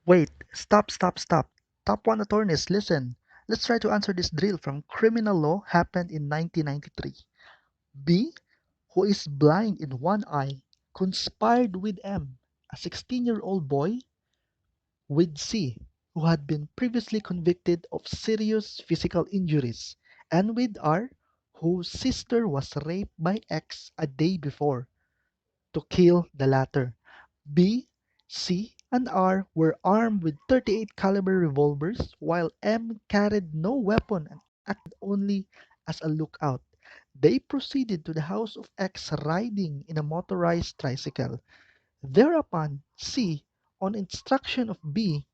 Wait, stop. Top 1 attorneys, listen. Let's try to answer this drill from criminal law happened in 1993. B, who is blind in one eye, conspired with M, a 16-year-old boy, with C, who had been previously convicted of serious physical injuries, and with R, whose sister was raped by X a day before, to kill the latter. B, C, and R were armed with 38 caliber revolvers, while M carried no weapon and acted only as a lookout. They proceeded to the house of X riding in a motorized tricycle. Thereupon, C, on instruction of B,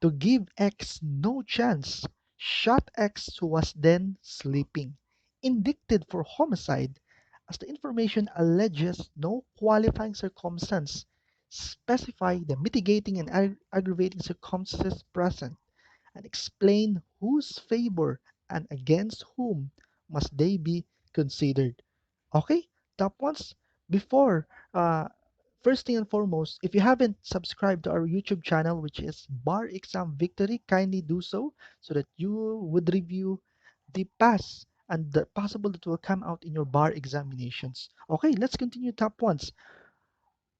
to give X no chance, shot X, who was then sleeping. Indicted for homicide, as the information alleges no qualifying circumstance specify the mitigating and aggravating circumstances present, and explain whose favor and against whom must they be considered. Okay, top ones. Before, uh, first thing and foremost, if you haven't subscribed to our YouTube channel, which is Bar Exam Victory, kindly do so that you would review the past and the possible that will come out in your bar examinations. Okay, let's continue top ones.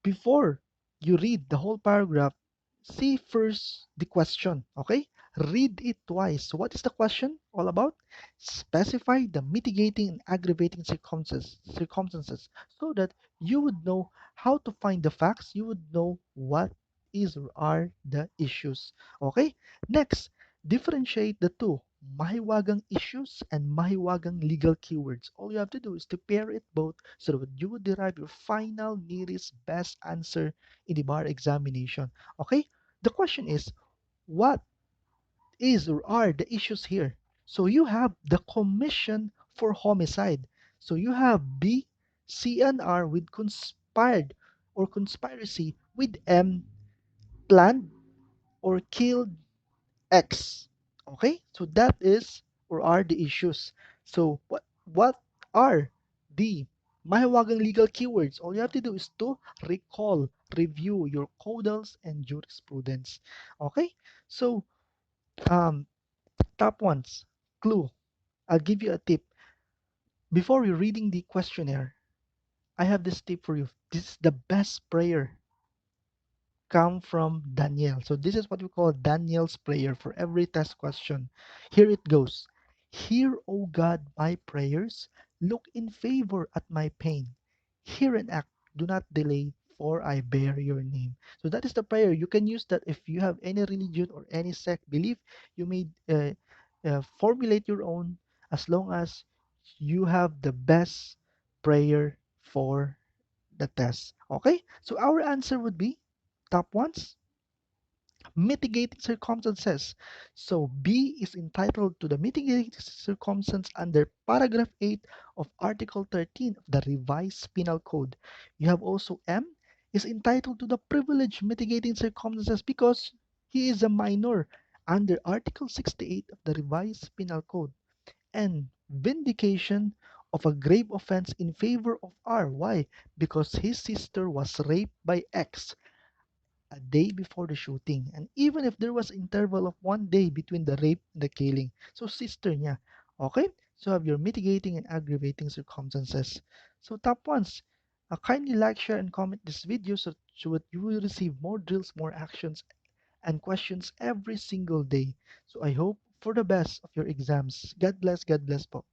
Before you read the whole paragraph, see first the question, okay? Read it twice. So what is the question all about? Specify the mitigating and aggravating circumstances so that you would know how to find the facts, you would know what is or are the issues. Okay? Next, differentiate the two mahiwagang issues and mahiwagang legal keywords. All you have to do is to pair it both so that you would derive your final nearest best answer in the bar examination. Okay? The question is, what is or are the issues here? So you have the commission for homicide. So you have B, C, and R with conspired or conspiracy with M planned or killed X. Okay? So that is or are the issues. So what are the mahiwagang legal keywords? All you have to do is to recall, review your codals and jurisprudence. Okay? So um top ones. Clue. I'll give you a tip. Before you're reading the questionnaire, I have this tip for you. This is the best prayer come from Daniel. So this is what we call Daniel's prayer for every test question. Here it goes. Hear, O God, my prayers. Look in favor at my pain. Hear and act. Do not delay, for I bear your name. So that is the prayer. You can use that if you have any religion or any sect belief. You may formulate your own as long as you have the best prayer for the test. Okay? So our answer would be top ones, mitigating circumstances. So B is entitled to the mitigating circumstance under paragraph 8 of Article 13 of the Revised Penal Code. You have also M is entitled to the privilege mitigating circumstances because he is a minor under Article 68 of the Revised Penal Code, and vindication of a grave offense in favor of R. Why? Because his sister was raped by X a day before the shooting. And even if there was interval of 1 day between the rape and the killing, so sister niya. Okay? So have your mitigating and aggravating circumstances. So top ones, kindly like, share, and comment this video so that you will receive more drills, more actions, and questions every single day. So I hope for the best of your exams. God bless po.